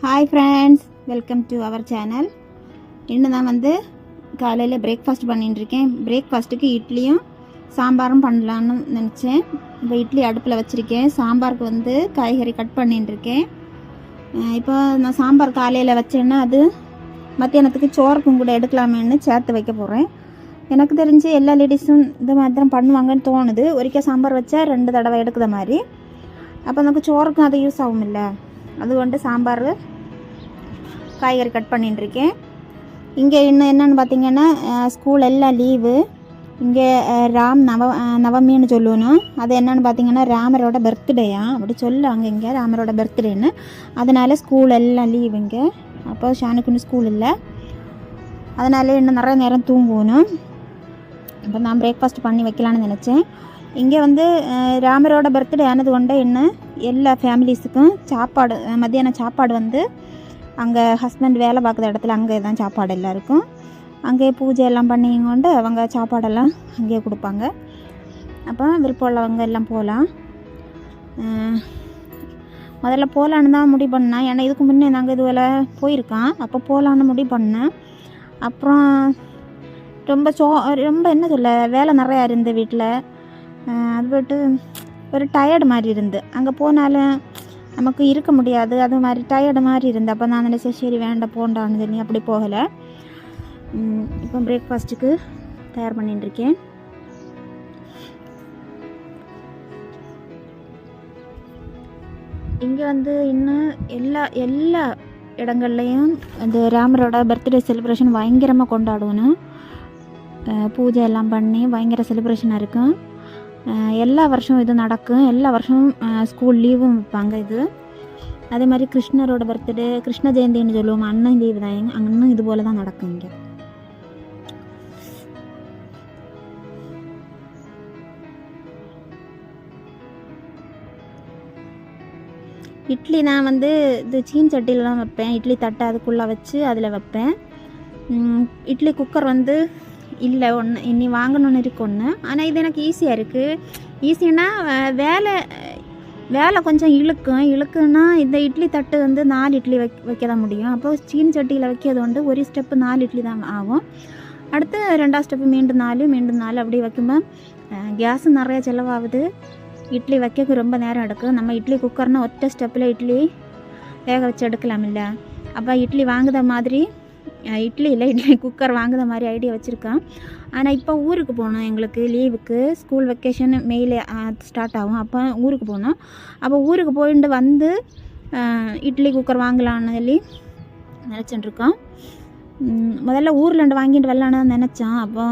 Hi friends, welcome to our channel. இன்னும் நான் காலையில் பிரேக்ஃபாஸ்ட் பண்ணிட்டுருக்கேன். பிரேக்ஃபாஸ்ட்டுக்கு இட்லியும் சாம்பாரும் பண்ணலான்னு நினச்சேன். இப்போ இட்லி அடுப்பில் வச்சுருக்கேன். சாம்பாருக்கு காய்கறி கட் பண்ணிட்டுருக்கேன். இப்போ நான் சாம்பார் காலையில் வச்சேன்னா அது மத்தியானத்துக்கு சோறுக்கும் கூட எடுக்கலாமேன்னு சேர்த்து வைக்க போகிறேன். எனக்கு தெரிஞ்சு எல்லா லேடிஸும் இந்த மாதிரி தான் பண்ணுவாங்கன்னு தோணுது. ஒரிக்கா சாம்பார் வச்சா 2 தடவை எடுக்கிற மாதிரி. அப்போ நமக்கு சோறுக்கும் அது யூஸ் ஆகும் இல்லை. அதுകൊണ്ട് சாம்பார் காய்கறி கட் பண்ணிட்டுருக்கேன். இங்கே இன்னும் என்னென்னு பார்த்தீங்கன்னா, ஸ்கூல் எல்லாம் லீவு. இங்கே நவமின்னு சொல்லணும். அது என்னென்னு பார்த்தீங்கன்னா ராமரோட பர்த்டேயா அப்படி சொல்லுவாங்க. இங்கே ராமரோட பர்த்டேன்னு, அதனால் ஸ்கூல் எல்லாம் லீவு இங்கே. அப்போ ஷானுக்குன்னு ஸ்கூல் இல்லை, அதனால இன்னும் நிறைய நேரம் தூங்கணும். இப்போ நான் பிரேக்ஃபாஸ்ட் பண்ணி வைக்கலான்னு நினச்சேன். இங்கே ராமரோட பர்த்டே ஆனது கொண்டு இன்னும் எல்லா ஃபேமிலிஸுக்கும் சாப்பாடு, மத்தியானம் சாப்பாடு அங்கே ஹஸ்பண்ட் வேலை பார்க்குற இடத்துல அங்கே தான் சாப்பாடு எல்லாருக்கும். அங்கேயே பூஜை எல்லாம் பண்ணிங்கொண்டு அவங்க சாப்பாடெல்லாம் அங்கேயே கொடுப்பாங்க. அப்போ விருப்பம் உள்ளவங்க எல்லாம் போகலாம். முதல்ல போகலான்னு தான் முடிவு பண்ணேன். ஏன்னா இதுக்கு முன்னே நாங்கள் இதுவரை போயிருக்கோம். அப்போ போகலான்னு முடிவு பண்ணேன். அப்புறம் ரொம்ப என்ன சொல்ல, வேலை நிறையா இருந்து வீட்டில். அது போய்ட்டு ஒரு டயர்டு மாதிரி இருந்து அங்கே போனாலும் நமக்கு இருக்க முடியாது. அது மாதிரி டயர்டு மாதிரி இருந்து அப்போ நான் நினச்சேன், சரி வேண்டாம் போண்டான்னு சொல்லி அப்படி போகலை. இப்போ பிரேக்ஃபாஸ்ட்டுக்கு தயார் பண்ணிட்டுருக்கேன். இங்கே இன்னும் எல்லா இடங்கள்லையும் இந்த ராமரோட பர்த்டே செலிப்ரேஷன் பயங்கரமாக கொண்டாடணும். பூஜை எல்லாம் பண்ணி பயங்கர செலிப்ரேஷனாக இருக்கும். எல்லா வருஷமும் இது நடக்கும். எல்லா வருஷமும் ஸ்கூல் லீவும் வைப்பாங்க இது. அதே மாதிரி கிருஷ்ணரோட பர்த்டே, கிருஷ்ண ஜெயந்தின்னு சொல்லுவோம், அண்ணன் லீவு தான். அண்ணன் இது போல தான் நடக்கும் இங்கே. இட்லி நான் இது சீன் சட்டியிலலாம் வைப்பேன். இட்லி தட்டை அதுக்குள்ளே வச்சு அதில் வைப்பேன். இட்லி குக்கர் இல்லை, ஒன்று இனி வாங்கணுன்னு இருக்கு ஒன்று. ஆனால் இது எனக்கு ஈஸியாக இருக்குது. ஈஸின்னா வேலை கொஞ்சம் இழுக்குன்னா இந்த இட்லி தட்டு 4 இட்லி வைக்க தான் முடியும். அப்போ சீன் சட்டியில் வைக்கிறது ஒரு ஸ்டெப்பு 4 இட்லி தான் ஆகும். அடுத்து 2ஆவது ஸ்டெப்பு மீண்டும் 4 அப்படி வைக்கும்போது கேஸும் நிறைய செலவாகுது. இட்லி வைக்க ரொம்ப நேரம் எடுக்கும். நம்ம இட்லி குக்கர்னால் ஒற்றை ஸ்டெப்பில் இட்லி வேக வச்சு எடுக்கலாம் இல்லை. அப்போ இட்லி வாங்குத மாதிரி இட்லி குக்கர் வாங்குற மாதிரி ஐடியா வச்சுருக்கேன். ஆனால் இப்போ ஊருக்கு போகணும். எங்களுக்கு லீவுக்கு ஸ்கூல் வெக்கேஷன் மெயிலே ஸ்டார்ட் ஆகும். அப்போ ஊருக்கு போகணும். அப்போ ஊருக்கு போயிட்டு இட்லி குக்கர் வாங்கலான்னு சொல்லி நினச்சிட்டுருக்கோம். முதல்ல ஊரில் வாங்கிட்டு வரலான்னு நினச்சேன். அப்போ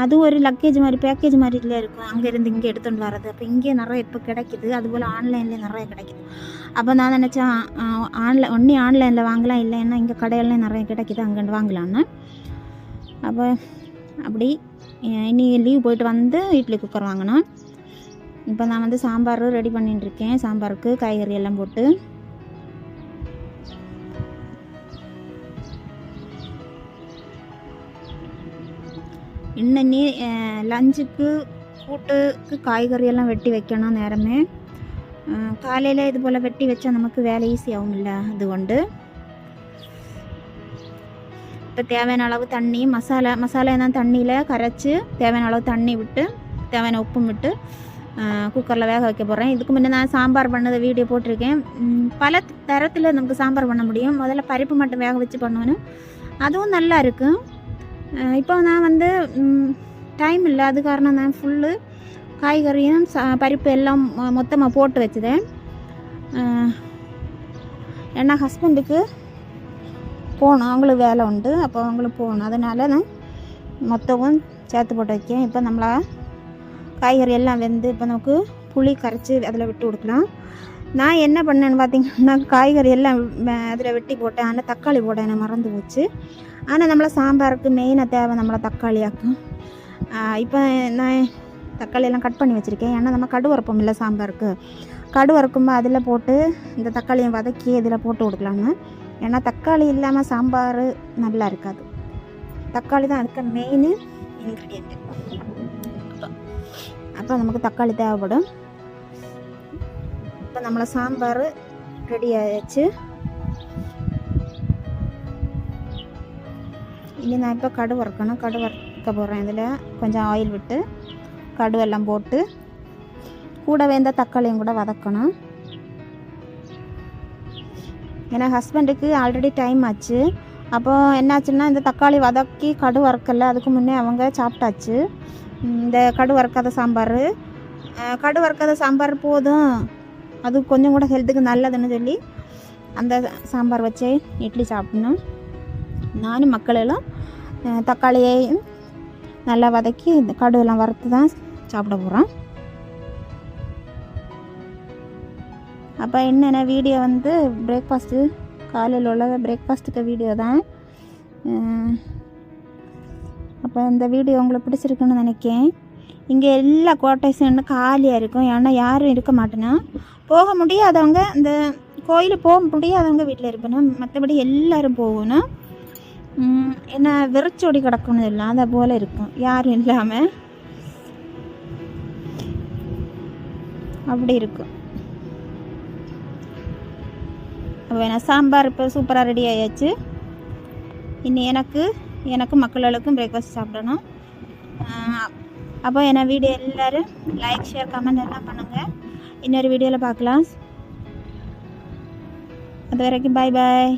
அது ஒரு லக்கேஜ் மாதிரி பேக்கேஜ் மாதிரி இதில் இருக்கும். அங்கேருந்து இங்கே எடுத்துகிட்டு வர்றது. அப்போ இங்கே நிறைய இப்போ கிடைக்கிது. அதுபோல் ஆன்லைன்லேயே நிறைய கிடைக்கிது. அப்போ நான் நினச்சேன் ஆன்லைனில் வாங்கலாம், இல்லைன்னா இங்கே கடையிலாம் நிறைய கிடைக்கிது, அங்கேருந்து வாங்கலான்னு. அப்போ அப்படி இனி லீவ் போயிட்டு இட்லி குக்கர் வாங்கினோம். இப்போ நான் சாம்பார் ரெடி பண்ணிட்டுருக்கேன். சாம்பாருக்கு காய்கறி எல்லாம் போட்டு இன்னி லஞ்சுக்கு கூட்டுக்கு காய்கறியெல்லாம் வெட்டி வைக்கணும் நேரமே. காலையில் இது போல் வெட்டி வச்சா நமக்கு வேலை ஈஸி ஆகும் இல்லை. அதுகொண்டு இப்போ தேவையான அளவு தண்ணி, மசாலா தான் தண்ணியில் கரைச்சி தேவையான அளவு தண்ணி விட்டு தேவையான உப்பும் விட்டு குக்கரில் வேக வைக்க போகிறேன். இதுக்கு முன்னே நான் சாம்பார் பண்ணதை வீடியோ போட்டிருக்கேன். பல தரத்தில் நமக்கு சாம்பார் பண்ண முடியும். முதல்ல பருப்பு மட்டும் வேக வச்சு பண்ணணும், அதுவும் நல்லா இருக்கும். இப்போ நான் டைம் இல்லை, அது காரணம் நான் ஃபுல்லு காய்கறியும் பருப்பு எல்லாம் மொத்தமாக போட்டு வச்சுதேன். ஏன்னா ஹஸ்பண்டுக்கு போகணும், அவங்களுக்கு வேலை உண்டு. அப்போ அவங்களுக்கு போகணும், அதனால் நான் மொத்தமும் சேர்த்து போட்டு வைக்கேன். இப்போ நம்மளா காய்கறி எல்லாம் இப்போ நமக்கு புளி கரைச்சி அதில் விட்டு கொடுக்கலாம். நான் என்ன பண்ணேன்னு பார்த்தீங்கன்னா, காய்கறி எல்லாம் அதில் வெட்டி போட்டேன். ஆனால் தக்காளி போட எனக்கு மறந்து போச்சு. ஆனால் நம்மளை சாம்பாருக்கு மெயினாக தேவை நம்மளை தக்காளியாக்கும். இப்போ நான் தக்காளியெல்லாம் கட் பண்ணி வச்சுருக்கேன். ஏன்னா நம்ம கடுகு வறுப்போம் இல்லை சாம்பாருக்கு. கடுகு வறுக்கும்போது அதில் போட்டு இந்த தக்காளியை வதக்கி இதில் போட்டு கொடுக்கலான்னு. ஏன்னா தக்காளி இல்லாமல் சாம்பார் நல்லா இருக்காது. தக்காளி தான் அதுக்கு மெயின் இன்க்ரீடியன்ட். அப்போ நமக்கு தக்காளி தேவைப்படும். இப்போ நம்மளை சாம்பார் ரெடி ஆயிடுச்சு. இனி நான் இப்போ கடு வறுக்கணும். கடு வறுக்க போகிறேன். இதில் கொஞ்சம் ஆயில் விட்டு கடுவெல்லாம் போட்டு கூடவே இந்த தக்காளியும் கூட வதக்கணும். ஏன்னா ஹஸ்பண்டுக்கு ஆல்ரெடி டைம் ஆச்சு. அப்போது என்னாச்சுன்னா இந்த தக்காளி வதக்கி கடு வறுக்கல, அதுக்கு முன்னே அவங்க சாப்பிட்டாச்சு. இந்த கடு வறுக்காத சாம்பார் போதும், அது கொஞ்சம் கூட ஹெல்த்துக்கு நல்லதுன்னு சொல்லி அந்த சாம்பார் வச்சே இட்லி சாப்பிடணும். நானும் மக்களெல்லாம் தக்காளியையும் நல்லா வதக்கி இந்த கடுவெல்லாம் வறுத்து தான் சாப்பிட போகிறோம். அப்போ என்னென்ன வீடியோ வந்து பிரேக்ஃபாஸ்ட்டு, காலையில் உள்ள பிரேக்ஃபாஸ்ட்டுக்கு வீடியோ தான். அப்போ இந்த வீடியோ உங்களுக்கு பிடிச்சிருக்குன்னு நினைக்கிறேன். இங்கே எல்லா கோட்டைஸும் காலியாக இருக்கும். ஏன்னா யாரும் இருக்க மாட்டேன்னா, போக முடியாதவங்க, இந்த கோயிலுக்கு போக முடியாதவங்க வீட்டில் இருக்கணும். மற்றபடி எல்லோரும் போகணும். என்ன வெறிச்சோடி கிடக்கணும் இல்லை, அதை போல் இருக்கும் யாரும் இல்லாமல். அப்படி இருக்கும். அப்போ என்ன சாம்பார் இப்போ சூப்பராக ரெடி ஆயாச்சு. இனி எனக்கு மக்களுக்கும் பிரேக்ஃபாஸ்ட் சாப்பிடணும். அப்போ என்ன வீடியோ எல்லோரும் லைக், ஷேர், கமெண்ட் எல்லாம் பண்ணுங்கள். இன்னொரு வீடியோவில் பார்க்கலாம். அது வரைக்கும் பாய் பாய்.